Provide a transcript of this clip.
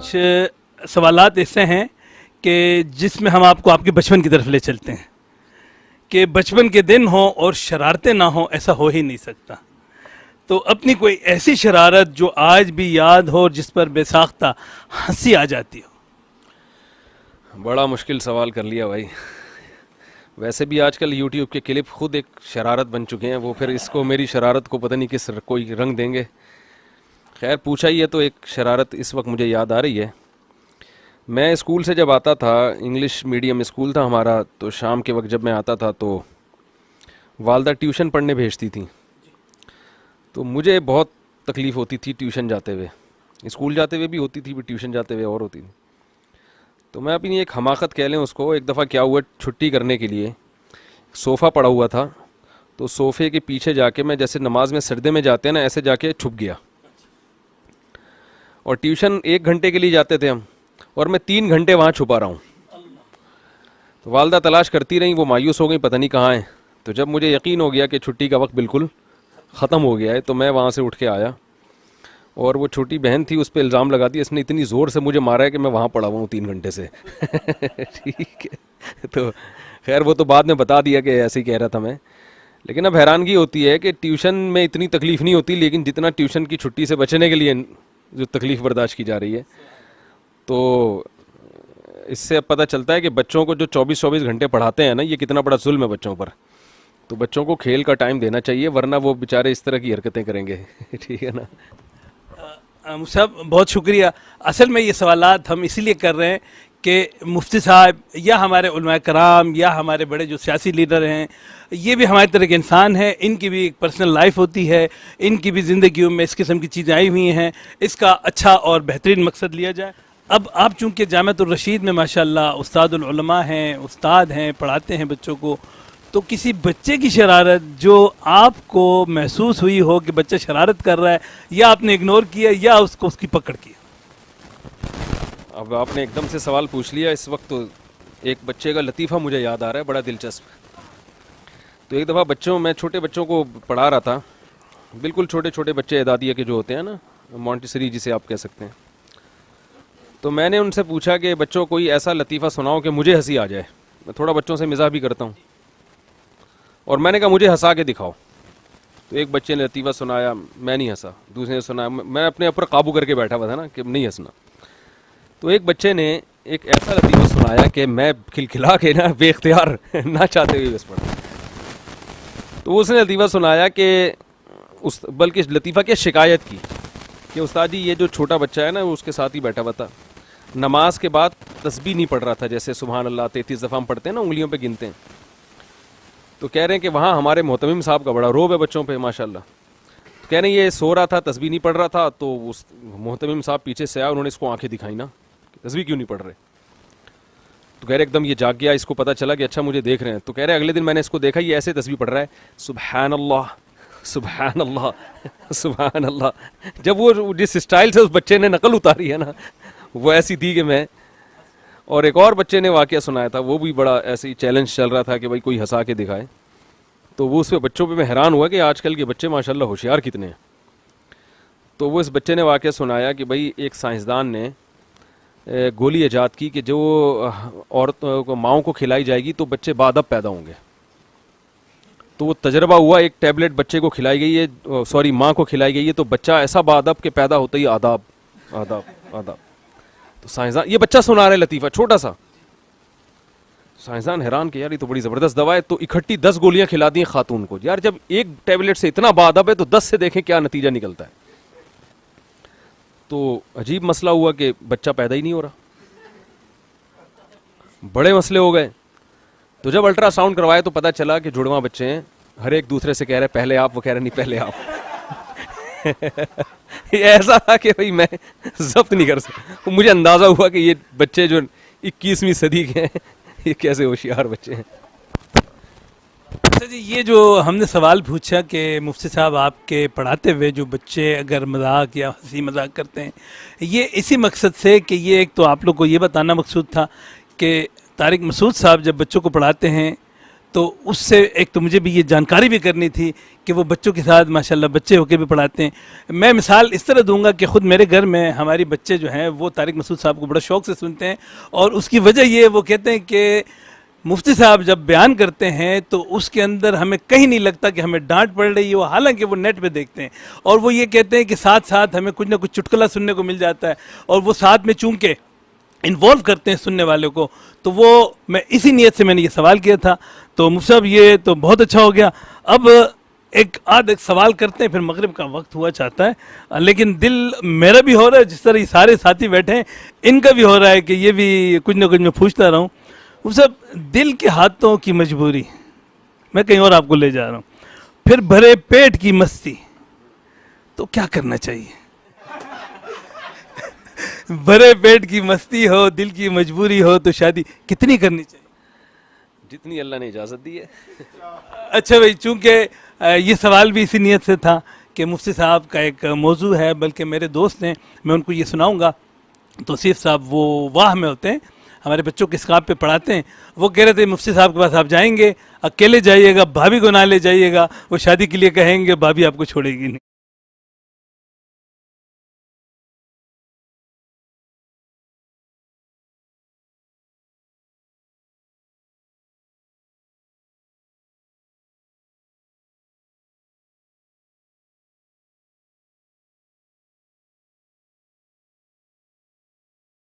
کچھ سوالات ایسے ہیں کہ جس میں ہم آپ کو آپ کے بچپن کی طرف لے چلتے ہیں کہ بچپن کے دن ہوں اور شرارتیں نہ ہوں، ایسا ہو ہی نہیں سکتا. تو اپنی کوئی ایسی شرارت جو آج بھی یاد ہو اور جس پر بے ساختہ ہنسی آ جاتی ہو. بڑا مشکل سوال کر لیا بھائی. ویسے بھی آج کل یوٹیوب کے کلپ خود ایک شرارت بن چکے ہیں، وہ پھر اس کو میری شرارت کو پتہ نہیں کس کوئی رنگ دیں گے. خیر پوچھا ہی ہے تو ایک شرارت اس وقت مجھے یاد آ رہی ہے. میں اسکول سے جب آتا تھا، انگلش میڈیم اسکول تھا ہمارا، تو شام کے وقت جب میں آتا تھا تو والدہ ٹیوشن پڑھنے بھیجتی تھیں. تو مجھے بہت تکلیف ہوتی تھی ٹیوشن جاتے ہوئے. اسکول جاتے ہوئے بھی ہوتی تھی، بھی ٹیوشن جاتے ہوئے اور ہوتی تھی. تو میں اپنی ایک حماقت کہہ لیں اس کو، ایک دفعہ کیا ہوا، چھٹی کرنے کے لیے صوفہ پڑا ہوا تھا، تو صوفے کے پیچھے جا کے میں جیسے نماز میں سجدے میں جاتے ہیں نا، ایسے جا کے چھپ گیا. اور ٹیوشن 1 گھنٹے کے لیے جاتے تھے ہم، اور میں 3 گھنٹے وہاں چھپا رہا ہوں. تو والدہ تلاش کرتی رہیں، وہ مایوس ہو گئی، پتہ نہیں کہاں ہیں. تو جب مجھے یقین ہو گیا کہ چھٹی کا وقت بالکل ختم ہو گیا ہے، تو میں وہاں سے اٹھ کے آیا. اور وہ چھوٹی بہن تھی، اس پہ الزام لگا دیا، اس نے اتنی زور سے مجھے مارا ہے کہ میں وہاں پڑا ہوا ہوں 3 گھنٹے سے. ٹھیک ہے، تو خیر وہ تو بعد میں بتا دیا کہ ایسے ہی کہہ رہا تھا میں. لیکن اب حیرانگی ہوتی ہے کہ ٹیوشن میں اتنی تکلیف نہیں ہوتی، لیکن جتنا ٹیوشن کی چھٹی سے بچنے کے لیے جو تکلیف برداشت کی جا رہی ہے. تو اس سے اب پتہ چلتا ہے کہ بچوں کو جو 24 گھنٹے پڑھاتے ہیں نا، یہ کتنا بڑا ظلم ہے بچوں پر. تو بچوں کو کھیل کا ٹائم دینا چاہیے، ورنہ وہ بیچارے اس طرح کی حرکتیں کریں گے. ٹھیک ہے نا. صاحب بہت شکریہ. اصل میں یہ سوالات ہم اسی لیے کر رہے ہیں کہ مفتی صاحب یا ہمارے علماء کرام یا ہمارے بڑے جو سیاسی لیڈر ہیں، یہ بھی ہماری طرح کے انسان ہیں، ان کی بھی ایک پرسنل لائف ہوتی ہے، ان کی بھی زندگیوں میں اس قسم کی چیزیں آئی ہوئی ہیں. اس کا اچھا اور بہترین مقصد لیا جائے. اب آپ چونکہ جامعۃ الرشید میں ماشاءاللہ استاد العلماء ہیں، استاد ہیں، پڑھاتے ہیں بچوں کو، تو کسی بچے کی شرارت جو آپ کو محسوس ہوئی ہو کہ بچہ شرارت کر رہا ہے، یا آپ نے اگنور کیا یا اس کو اس کی پکڑ کی؟ اب آپ نے ایک دم سے سوال پوچھ لیا. اس وقت تو ایک بچے کا لطیفہ مجھے یاد آ رہا ہے، بڑا دلچسپ. تو ایک دفعہ میں چھوٹے بچوں کو پڑھا رہا تھا، بالکل چھوٹے چھوٹے بچے اعدادیہ کے جو ہوتے ہیں نا، مونٹیسری جسے آپ کہہ سکتے ہیں. تو میں نے ان سے پوچھا کہ بچوں کوئی ایسا لطیفہ سناؤ کہ مجھے ہنسی آ جائے. میں تھوڑا بچوں سے مزاح بھی کرتا ہوں، اور میں نے کہا مجھے ہنسا کے دکھاؤ. تو ایک بچے نے لطیفہ سنایا، میں نہیں ہنسا. دوسرے نے سنایا، میں اپنے اوپر قابو کر کے بیٹھا ہوا تھا نا کہ نہیں ہنسنا. تو ایک بچے نے ایک ایسا لطیفہ سنایا کہ میں کھلکھلا کے نا بے اختیار نہ چاہتے ہوئے بس پڑا. تو اس نے لطیفہ سنایا کہ بلکہ لطیفہ کی شکایت کی کہ استاد جی یہ جو چھوٹا بچہ ہے نا، وہ اس کے ساتھ ہی بیٹھا ہوا تھا، نماز کے بعد تسبیح نہیں پڑھ رہا تھا، جیسے سبحان اللہ 33 دفعہ ہم پڑھتے ہیں نا، انگلیوں پہ گنتے ہیں. تو کہہ رہے ہیں کہ وہاں ہمارے محتمم صاحب کا بڑا روب ہے بچوں پہ ماشاءاللہ. کہہ رہے ہیں یہ سو رہا تھا، تسبیح نہیں پڑھ رہا تھا. تو اس محتمم صاحب پیچھے سے آیا، انہوں نے اس کو آنکھیں دکھائی نا، تسبیح کیوں نہیں پڑھ رہے. تو کہہ رہے ایک دم یہ جاگ گیا، اس کو پتہ چلا کہ اچھا مجھے دیکھ رہے ہیں. تو کہہ رہے اگلے دن میں نے اس کو دیکھا، یہ ایسے تسبیح پڑھ رہا ہے، سبحان اللہ سبحان اللہ سبحان اللہ. جب وہ جس اسٹائل سے اس بچے نے نقل اتاری ہے نا، وہ ایسی تھی کہ میں. اور ایک اور بچے نے واقعہ سنایا تھا، وہ بھی بڑا ایسے ہی چیلنج چل رہا تھا کہ بھائی کوئی ہنسا کے دکھائے. تو وہ اس پہ بچوں پہ میں حیران ہوا کہ آج کل کے بچے ماشاءاللہ ہوشیار کتنے ہیں. تو وہ اس بچے نے واقعہ سنایا کہ بھائی ایک سائنسدان نے گولی ایجاد کی کہ جو عورتوں کو، ماؤں کو کھلائی جائے گی تو بچے بادب پیدا ہوں گے. تو وہ تجربہ ہوا، ایک ٹیبلٹ بچے کو کھلائی گئی ہے، ماں کو کھلائی گئی ہے، تو بچہ ایسا بادب کہ پیدا ہوتا ہی آداب آداب آداب. تو سائنسدان، یہ بچہ سنا رہے لطیفہ چھوٹا سا، سائنسدان حیران کہ یار یہ تو بڑی زبردست دوا ہے. تو اکٹھی 10 گولیاں کھلا دی خاتون کو. یار جب ایک ٹیبلٹ سے اتنا بادب ہے تو 10 سے دیکھیں کیا نتیجہ نکلتا ہے. تو عجیب مسئلہ ہوا کہ بچہ پیدا ہی نہیں ہو رہا. بڑے مسئلے ہو گئے. تو جب الٹرا ساؤنڈ کروایا تو پتہ چلا کہ جڑواں بچے ہیں، ہر ایک دوسرے سے کہہ رہے پہلے آپ، وہ کہہ رہے نہیں پہلے آپ. ایسا تھا کہ بھائی میں ضبط نہیں کر سکتا. مجھے اندازہ ہوا کہ یہ بچے جو 21ویں صدی کے ہیں، یہ کیسے ہوشیار بچے ہیں. اچھا جی، یہ جو ہم نے سوال پوچھا کہ مفتی صاحب آپ کے پڑھاتے ہوئے جو بچے اگر مذاق یا ہنسی مذاق کرتے ہیں، یہ اسی مقصد سے کہ یہ ایک تو آپ لوگ کو یہ بتانا مقصود تھا کہ طارق مسعود صاحب جب بچوں کو پڑھاتے ہیں تو اس سے ایک تو مجھے بھی یہ جانکاری بھی کرنی تھی کہ وہ بچوں کے ساتھ ماشاءاللہ بچے ہو کے بھی پڑھاتے ہیں. میں مثال اس طرح دوں گا کہ خود میرے گھر میں ہماری بچے جو ہیں وہ طارق مسعود صاحب کو بڑا شوق سے سنتے ہیں, اور اس کی وجہ یہ وہ کہتے ہیں کہ مفتی صاحب جب بیان کرتے ہیں تو اس کے اندر ہمیں کہیں نہیں لگتا کہ ہمیں ڈانٹ پڑ رہی ہے, وہ حالانکہ وہ نیٹ پہ دیکھتے ہیں, اور وہ یہ کہتے ہیں کہ ساتھ ساتھ ہمیں کچھ نہ کچھ چٹکلا سننے کو مل جاتا ہے, اور وہ ساتھ میں چونکہ انوالو کرتے ہیں سننے والوں کو. تو وہ میں اسی نیت سے میں نے یہ سوال کیا تھا. تو مفتی صاحب یہ تو بہت اچھا ہو گیا. اب ایک سوال کرتے ہیں, پھر مغرب کا وقت ہوا چاہتا ہے, لیکن دل میرا بھی ہو رہا ہے, جس طرح یہ سارے ساتھی بیٹھے ہیں ان کا بھی ہو رہا ہے کہ یہ بھی کچھ نہ کچھ میں پوچھتا رہا ہوں. مفتی صاحب, دل کے ہاتھوں کی مجبوری, میں کہیں اور آپ کو لے جا رہا ہوں, پھر بھرے پیٹ کی مستی, تو کیا کرنا چاہیے؟ بھرے پیٹ کی مستی ہو, دل کی مجبوری ہو, تو شادی کتنی کرنی چاہیے؟ جتنی اللہ نے اجازت دی ہے. اچھا بھائی, چونکہ یہ سوال بھی اسی نیت سے تھا کہ مفتی صاحب کا ایک موضوع ہے, بلکہ میرے دوست ہیں, میں ان کو یہ سناؤں گا. توصیف صاحب وہ واہ میں ہوتے ہیں, ہمارے بچوں کے اسکاپ پہ پڑھاتے ہیں. وہ کہہ رہے تھے مفتی صاحب کے پاس آپ جائیں گے, اکیلے جائیے گا, بھابھی کو نہ لے جائیے گا, وہ شادی کے لیے کہیں گے, بھابھی آپ کو چھوڑے گی نہیں.